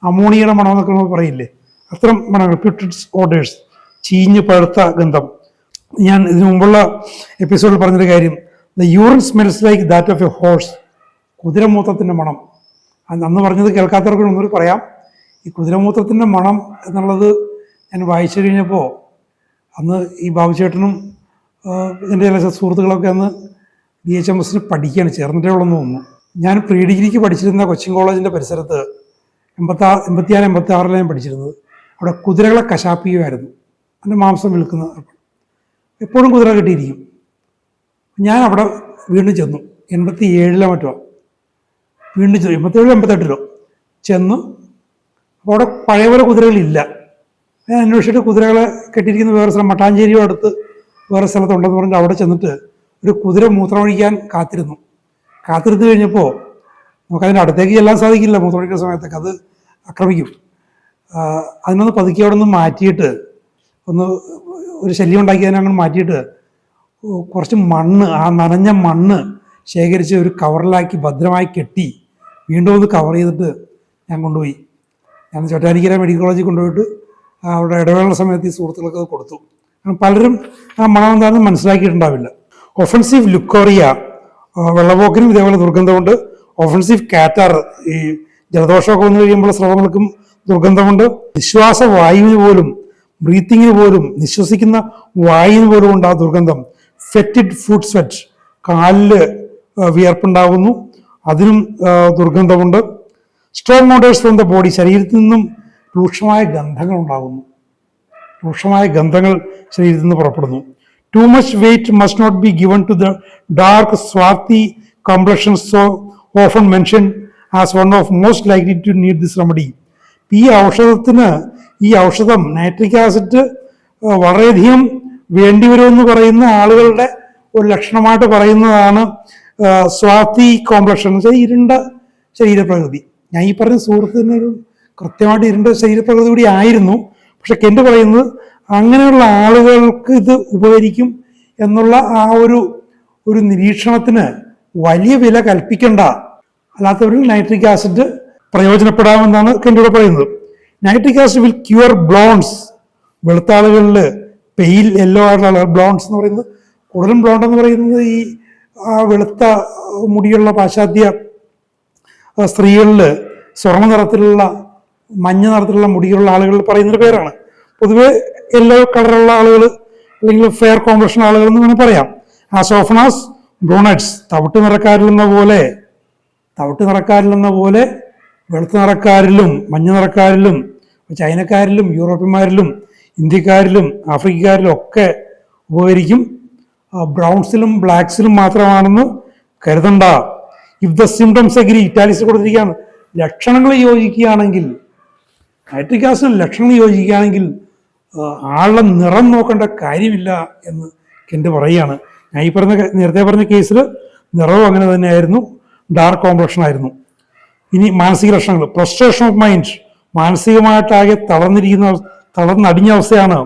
അമോണിയയുടെ മണം എന്നൊക്കെ നമ്മൾ പറയില്ലേ, അത്തരം മണങ്ങൾ, പ്യൂട്രിഡ് ഓഡേഴ്സ്, ചീഞ്ഞ് പഴുത്ത ഗന്ധം. ഞാൻ ഇതിനു മുമ്പുള്ള എപ്പിസോഡിൽ പറഞ്ഞൊരു കാര്യം, the urine smells like that of a horse. കുതിരമൂത്രത്തിൻ്റെ മണം. അന്ന് പറഞ്ഞത് കേൾക്കാത്തവർക്ക് ഒന്നുകൂടി പറയാം. ഈ കുതിരമൂത്രത്തിൻ്റെ മണം എന്നുള്ളത് ഞാൻ വായിച്ചു കഴിഞ്ഞപ്പോൾ, അന്ന് ഈ ബാബുചേട്ടനും എൻ്റെ ചില സുഹൃത്തുക്കളൊക്കെ അന്ന് DHMS പഠിക്കുകയാണ്, ചേർന്നിട്ടേ ഉള്ളെന്ന് തോന്നുന്നു. ഞാൻ പ്രീ ഡിഗ്രിക്ക് പഠിച്ചിരുന്ന കൊച്ചിൻ കോളേജിൻ്റെ പരിസരത്ത് 86 ഞാൻ പഠിച്ചിരുന്നത്. അവിടെ കുതിരകളെ കശാപ്പിക്കുമായിരുന്നു. അതിൻ്റെ മാംസം വിൽക്കുന്ന എപ്പോഴും കുതിര കിട്ടിയിരിക്കും. ഞാൻ അവിടെ വീണ്ടും ചെന്നു. 87 മറ്റോ വീണ്ടും ചെന്നു, 87-88 ചെന്നു. അപ്പോൾ അവിടെ പഴയ പോലെ കുതിരകളില്ല. ഞാൻ അന്വേഷിച്ചിട്ട് കുതിരകളെ കെട്ടിയിരിക്കുന്ന വേറെ സ്ഥലം മട്ടാഞ്ചേരിയോ അടുത്ത് വേറെ സ്ഥലത്തുണ്ടെന്ന് പറഞ്ഞിട്ട് അവിടെ ചെന്നിട്ട് ഒരു കുതിര മൂത്രമൊഴിക്കാൻ കാത്തിരുന്ന് കഴിഞ്ഞപ്പോൾ നമുക്കതിൻ്റെ അടുത്തേക്ക് ചെല്ലാൻ സാധിക്കില്ല. മൂത്രമൊഴിക്കുന്ന സമയത്തൊക്കെ അത് ആക്രമിക്കും. അതിനൊന്ന് പതുക്കി അവിടെ നിന്ന് മാറ്റിയിട്ട് ഒരു ശല്യം ഉണ്ടാക്കി അതിനങ്ങനെ മാറ്റിയിട്ട് കുറച്ച് മണ്ണ്, ആ നനഞ്ഞ മണ്ണ് ശേഖരിച്ച് ഒരു കവറിലാക്കി ഭദ്രമായി കെട്ടി വീണ്ടും ഒന്ന് കവർ ചെയ്തിട്ട് ഞാൻ കൊണ്ടുപോയി. ഞാൻ ചോറ്റാനിക്കര മെഡിക്കൽ കോളേജിൽ കൊണ്ടുപോയിട്ട് അവിടെ ഇടവേള സമയത്ത് ഈ സുഹൃത്തുക്കൾക്ക് അത് കൊടുത്തു. പലരും ആ മണം എന്താണെന്ന് മനസ്സിലാക്കിയിട്ടുണ്ടാവില്ല. ഒഫൻസീവ് ലുക്കോറിയ, വെള്ളപ്പോക്കിനും ഇതേപോലെ ദുർഗന്ധമുണ്ട്. ഒഫൻസീവ് കാറ്റാർ, ഈ ജലദോഷമൊക്കെ വന്നു കഴിയുമ്പോൾ സ്രവങ്ങൾക്കും ദുർഗന്ധമുണ്ട്. നിശ്വാസ വായുവിന് പോലും, ബ്രീത്തിങ്ങിന് പോലും, നിശ്വസിക്കുന്ന വായുവിന് പോലും ഉണ്ട് ആ ദുർഗന്ധം. ഫെറ്റിഡ് ഫുഡ് സ്വെറ്റ്, കാലില് വിയർപ്പുണ്ടാകുന്നു, അതിനും ദുർഗന്ധമുണ്ട്. Strong odours from the body, ശരീരത്തിൽ നിന്നും രൂക്ഷമായ ഗന്ധങ്ങൾ ഉണ്ടാകുന്നു. രൂക്ഷമായ ഗന്ധങ്ങൾ ശരീരത്തിൽ നിന്ന് പുറപ്പെടുന്നു. Too much weight must not be given to the dark swarthy complexion so often mention as one of most likely to need this remedy. ഈ ഔഷധം നൈട്രിക് ആസിഡ് വളരെയധികം വേണ്ടിവരുമെന്ന് പറയുന്ന ആളുകളുടെ ഒരു ലക്ഷണമായിട്ട് പറയുന്നതാണ് സ്വാർത്തി കോംപ്ലക്ഷൻ എന്ന് വെച്ചാൽ ഇരുണ്ട ശരീരപ്രകൃതി. ഞാൻ ഈ പറഞ്ഞ സുഹൃത്തിന് ഒരു കൃത്യമായിട്ട് ഇരുണ്ട ശരീരപ്രകൃതി കൂടി ആയിരുന്നു. പക്ഷെ കെന്റ് പറയുന്നത് അങ്ങനെയുള്ള ആളുകൾക്ക് ഇത് ഉപകരിക്കും എന്നുള്ള ആ ഒരു നിരീക്ഷണത്തിന് വലിയ വില കൽപ്പിക്കേണ്ട, അല്ലാത്തവരിൽ നൈട്രിക് ആസിഡ് പ്രയോജനപ്പെടാമെന്നാണ് കെന്റിവിടെ പറയുന്നത്. നൈട്രിക് ആസിഡ് വിൽ ക്യൂർ ബ്ലോൺസ്, വെളുത്ത ആളുകളിൽ പെയിൽ യെല്ലോ ആയിട്ടുള്ള ആളുകൾ, ബ്ലോൺസ് എന്ന് പറയുന്നത് കൂടുതലും ബ്ലോണ്ട് എന്ന് പറയുന്നത് ഈ വെളുത്ത മുടിയുള്ള പാശ്ചാത്യ സ്ത്രീകളിൽ സ്വർണ്ണ നിറത്തിലുള്ള മഞ്ഞ നിറത്തിലുള്ള മുടിയുള്ള ആളുകൾ പറയുന്നൊരു പേരാണ്. പൊതുവെ യെല്ലോ കളറുള്ള ആളുകൾ അല്ലെങ്കിൽ ഫെയർ കോംപ്ലക്ഷൻ ആളുകൾ എന്ന് വേണമെങ്കിൽ പറയാം. ആസ് ഓഫൺ ആസ് ബ്രൂണറ്റ്സ്, തവിട്ട് നിറക്കാരിലെന്ന പോലെ വെളുത്ത നിറക്കാരിലും മഞ്ഞ നിറക്കാരിലും ചൈനക്കാരിലും യൂറോപ്യന്മാരിലും ഇന്ത്യക്കാരിലും ആഫ്രിക്കക്കാരിലും ഒക്കെ ഉപകരിക്കും. ബ്രൗൺസിലും ബ്ലാക്സിലും മാത്രമാണെന്ന് കരുതണ്ട. If the symptoms agree, italics കൊടുത്തിരിക്കുകയാണ്, ലക്ഷണങ്ങൾ യോജിക്കുകയാണെങ്കിൽ, നൈട്രിക് ആസിഡ് ലക്ഷണങ്ങൾ യോജിക്കുകയാണെങ്കിൽ ആളുടെ നിറം നോക്കേണ്ട കാര്യമില്ല എന്ന് കെന്റ് പറയുകയാണ്. ഞാൻ ഈ നേരത്തെ പറഞ്ഞ കേസിൽ നിറവും അങ്ങനെ തന്നെയായിരുന്നു, ഡാർക്ക് കോംപ്ലക്ഷൻ ആയിരുന്നു. ഇനി മാനസിക ലക്ഷണങ്ങൾ. പ്രൊസ്ട്രേഷൻ ഓഫ് മൈൻഡ്, മാനസികമായിട്ടാകെ തളർന്നടിഞ്ഞ അവസ്ഥയാണ്.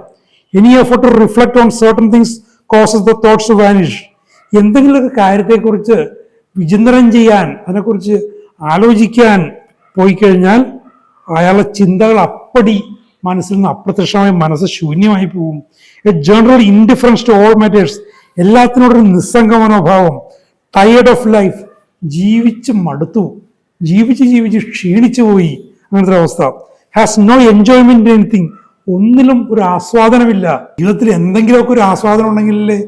Any effort to reflect on certain things causes the thoughts to vanish. എന്തെങ്കിലുമൊക്കെ കാര്യത്തെക്കുറിച്ച് വിചിന്തനം ചെയ്യാൻ, അതിനെക്കുറിച്ച് ആലോചിക്കാൻ പോയി കഴിഞ്ഞാൽ അയാളുടെ ചിന്തകൾ അപ്പടി മനസ്സിൽ നിന്ന് അപ്രത്യക്ഷമായി മനസ്സ് ശൂന്യമായി പോകും. A general indifference to all matters, എല്ലാത്തിനോടൊരു നിസ്സംഗ മനോഭാവം. ടയേർഡ് ഓഫ് ലൈഫ്, ജീവിച്ച് മടുത്തു, ജീവിച്ച് ക്ഷീണിച്ചു പോയി, അങ്ങനത്തെ ഒരു അവസ്ഥ. ഹാസ് നോ എൻജോയ്മെന്റ് എനിത്തിങ്, ഒന്നിലും ഒരു ആസ്വാദനമില്ല. ജീവിതത്തിൽ എന്തെങ്കിലുമൊക്കെ ഒരു ആസ്വാദനം ഉണ്ടെങ്കിലല്ലേ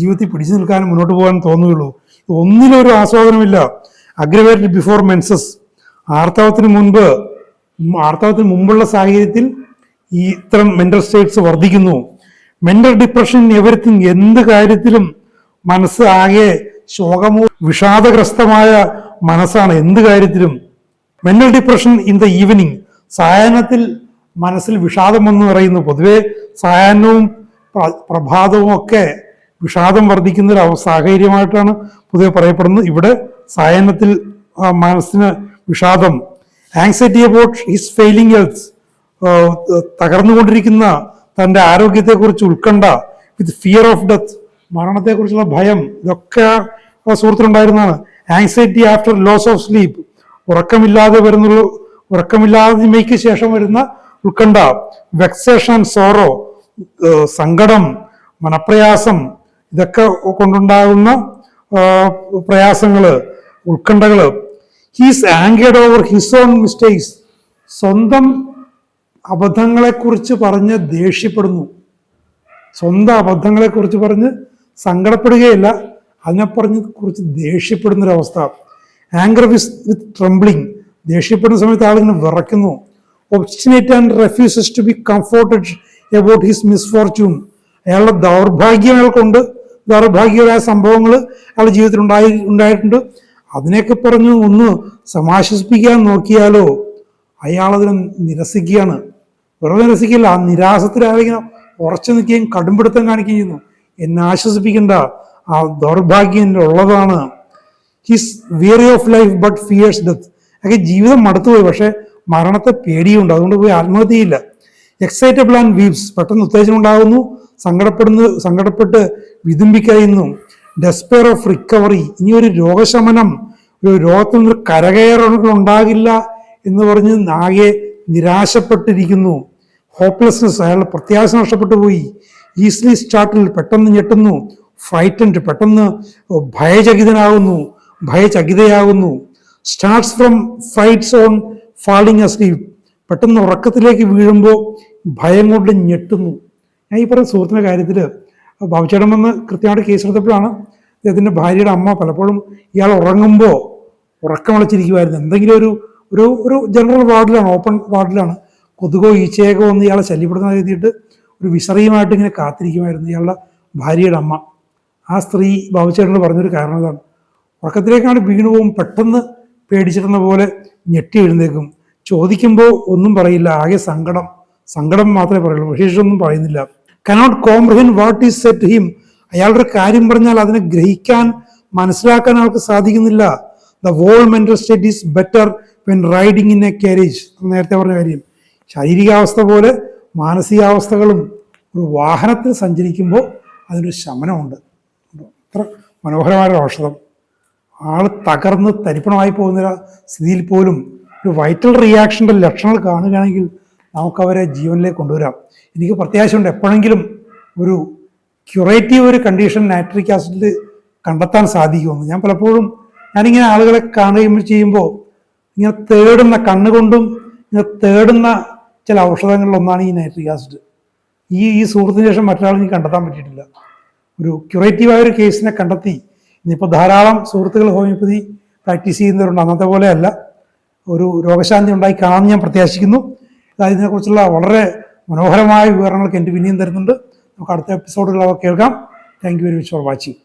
ജീവിതത്തിൽ പിടിച്ചു നിൽക്കാനും മുന്നോട്ട് പോകാൻ തോന്നുകയുള്ളൂ. ഒന്നിലും ഒരു ആസ്വാദനമില്ല. അഗ്രവേറ്റഡ് ബിഫോർ മെൻസസ്, ആർത്തവത്തിന് മുമ്പുള്ള സാഹചര്യത്തിൽ ഈ ഇത്തരം മെന്റൽ സ്റ്റേറ്റ്സ് വർദ്ധിക്കുന്നു. മെന്റൽ ഡിപ്രഷൻ എവരിത്തിങ്, എന്ത് കാര്യത്തിലും മനസ്സ് ആകെ ശോകമോ വിഷാദഗ്രസ്തമായ മനസ്സാണ് എന്ത് കാര്യത്തിലും. Mental depression in the evening, സായാഹ്നത്തിൽ മനസ്സിൽ വിഷാദം എന്ന് പറയുന്നു. പൊതുവെ സായാഹ്നവും പ്രഭാതവും ഒക്കെ വിഷാദം വർദ്ധിക്കുന്ന ഒരു സാഹചര്യമായിട്ടാണ് പൊതുവെ പറയപ്പെടുന്നത്. ഇവിടെ സായാഹ്നത്തിൽ മനസ്സിന് വിഷാദം. Anxiety about his failing health, തകർന്നുകൊണ്ടിരിക്കുന്ന തൻ്റെ ആരോഗ്യത്തെക്കുറിച്ച് ഉത്കണ്ഠ. വിത്ത് ഫിയർ ഓഫ് ഡെത്ത്, മരണത്തെക്കുറിച്ചുള്ള ഭയം, ഇതൊക്കെ സുഹൃത്തിനുണ്ടായിരുന്നതാണ്. Anxiety after loss of sleep, ഉറക്കമില്ലായ്മയ്ക്ക് ശേഷം വരുന്ന ഉത്കണ്ഠ. വെക്സേഷൻ ആൻഡ് സോറോ, സങ്കടം, മനപ്രയാസം, ഇതൊക്കെ കൊണ്ടുണ്ടാകുന്ന പ്രയാസങ്ങള്, ഉത്കണ്ഠകള്. He's angered over his own mistakes, സ്വന്തം അബദ്ധങ്ങളെക്കുറിച്ച് പറഞ്ഞ് ദേഷ്യപ്പെടുന്നു. സ്വന്തം അബദ്ധങ്ങളെക്കുറിച്ച് പറഞ്ഞ് സങ്കടപ്പെടുകയില്ല, കുറിച്ച് ദേഷ്യപ്പെടുന്നൊരവസ്ഥ. ആങ്കർ വിത്ത് ട്രംബ്ലിങ്, ദേഷ്യപ്പെടുന്ന സമയത്ത് ആളിങ്ങനെ വിറയ്ക്കുന്നു. Obstinate and refuses to be comforted about his misfortune, അയാളുടെ ദൗർഭാഗ്യമായ സംഭവങ്ങൾ അയാളുടെ ജീവിതത്തിൽ ഉണ്ടായിട്ടുണ്ട്. അതിനെയൊക്കെ പറഞ്ഞ് ഒന്ന് സമാശ്വസിപ്പിക്കാൻ നോക്കിയാലോ അയാളതിനെ നിരസിക്കുകയാണ്. വെറുതെ നിരസിക്കില്ല, ആ നിരാശത്തിലാളിങ്ങനെ ഉറച്ചു നിൽക്കുകയും കടുംപിടുത്തം കാണിക്കുകയും ചെയ്യുന്നു. എന്നെ ആശ്വസിപ്പിക്കേണ്ട, ആ ദൗർഭാഗ്യം എൻ്റെ ഉള്ളതാണ്. His weary of life but fears death. അതൊക്കെ ജീവിതം മടുത്തുപോയി, പക്ഷെ മരണത്തെ പേടിയുണ്ട്, അതുകൊണ്ട് പോയി ആത്മഹത്യയില്ല. Excitable and weeps. പെട്ടെന്ന് ഉത്തേജനം ഉണ്ടാകുന്നു, സങ്കടപ്പെട്ട് വിതുമ്പിക്കരയുന്നു. Despair of recovery. ഇനി ഒരു രോഗശമനം, ഒരു രോഗത്തിൽ നിന്ന് കരകയറുകൾ ഉണ്ടാകില്ല എന്ന് പറഞ്ഞ് ആകെ നിരാശപ്പെട്ടിരിക്കുന്നു. ഹോപ്പ്ലെസ്നെസ്. അയാളുടെ പ്രത്യാശ നഷ്ടപ്പെട്ടു പോയി. Easily startle. പെട്ടെന്ന് ഞെട്ടുന്നു. ഫ്രൈറ്റൻഡ്. പെട്ടെന്ന് ഭയചകിതയാകുന്നു. Starts from frights on falling asleep. പെട്ടെന്ന് ഉറക്കത്തിലേക്ക് വീഴുമ്പോൾ ഭയം കൊണ്ട് ഞെട്ടുന്നു. ഞാൻ ഈ പറയുന്ന സുഹൃത്തിൻ്റെ കാര്യത്തിൽ ബാബുച്ചേട്ടൻ വന്ന് കൃത്യമായിട്ട് കേസെടുത്തപ്പോഴാണ് അദ്ദേഹത്തിൻ്റെ ഭാര്യയുടെ അമ്മ പലപ്പോഴും ഇയാൾ ഉറങ്ങുമ്പോൾ ഉറക്കമളച്ചിരിക്കുമായിരുന്നു. എന്തെങ്കിലും ഒരു ജനറൽ വാർഡിലാണ്, ഓപ്പൺ വാർഡിലാണ്, കൊതുകോ ഈച്ചയൊക്കെ വന്ന് ഇയാളെ ശല്യപ്പെടുന്ന എഴുതിയിട്ട് ഒരു വിസറിയുമായിട്ട് ഇങ്ങനെ കാത്തിരിക്കുമായിരുന്നു ഇയാളുടെ ഭാര്യയുടെ അമ്മ. ആ സ്ത്രീ ബാബുച്ചേട്ടനോട് പറഞ്ഞൊരു കാരണം ഇതാണ്: ഉറക്കത്തിലേക്കാണ് വീണു പോകും, പെട്ടെന്ന് പേടിച്ചിരുന്ന പോലെ ഞെട്ടി എഴുന്നേക്കും, ചോദിക്കുമ്പോൾ ഒന്നും പറയില്ല, ആകെ സങ്കടം മാത്രമേ പറയുള്ളൂ, വിശേഷമൊന്നും പറയുന്നില്ല. Cannot comprehend what is said to him. അയാളുടെ കാര്യം പറഞ്ഞാൽ അതിനെ ഗ്രഹിക്കാൻ, മനസ്സിലാക്കാൻ ആൾക്ക് സാധിക്കുന്നില്ല. The whole mental state is better when riding in a carriage. നേരത്തെ പറഞ്ഞ കാര്യം, ശാരീരികാവസ്ഥ പോലെ മാനസികാവസ്ഥകളും ഒരു വാഹനത്തിൽ സഞ്ചരിക്കുമ്പോൾ അതിനൊരു ശമനമുണ്ട്. അത്ര മനോഹരമായ ഔഷധം. ആൾ തകർന്ന് തരിപ്പണമായി പോകുന്ന സ്ഥിതിയിൽ പോലും ഒരു വൈറ്റൽ റിയാക്ഷൻ്റെ ലക്ഷണങ്ങൾ കാണുകയാണെങ്കിൽ നമുക്കവരെ ജീവനിലേക്ക് കൊണ്ടുവരാം. എനിക്ക് പ്രത്യാശയുണ്ട് എപ്പോഴെങ്കിലും ഒരു ക്യൂറേറ്റീവ് ഒരു കണ്ടീഷൻ നൈട്രിക് ആസിഡിൽ കണ്ടെത്താൻ സാധിക്കുമെന്ന്. ഞാൻ പലപ്പോഴും ഞാനിങ്ങനെ ആളുകളെ കാണുകയും ചെയ്യുമ്പോൾ ഇങ്ങനെ തേടുന്ന, കണ്ണുകൊണ്ടും ഇങ്ങനെ തേടുന്ന ചില ഔഷധങ്ങളിലൊന്നാണ് ഈ നൈട്രിക് ആസിഡ്. ഈ സുഹൃത്തിന് ശേഷം മറ്റൊരാളും കണ്ടെത്താൻ പറ്റിയിട്ടില്ല. ഒരു ക്യൂറേറ്റീവായ ഒരു കേസിനെ കണ്ടെത്തി. ഇന്നിപ്പോൾ ധാരാളം സുഹൃത്തുക്കൾ ഹോമിയോപ്പതി പ്രാക്ടീസ് ചെയ്യുന്നവരുണ്ട്. അന്നത്തെ പോലെയല്ല. ഒരു രോഗശാന്തി ഉണ്ടായി കാണാമെന്ന് ഞാൻ പ്രത്യാശിക്കുന്നു. ഇതിനെക്കുറിച്ചുള്ള വളരെ മനോഹരമായ വിവരണങ്ങൾക്ക് എൻ്റെ പിന്നെയും തരുന്നുണ്ട്. നമുക്ക് അടുത്ത എപ്പിസോഡുകൾ അവ കേൾക്കാം. Thank you very much for watching.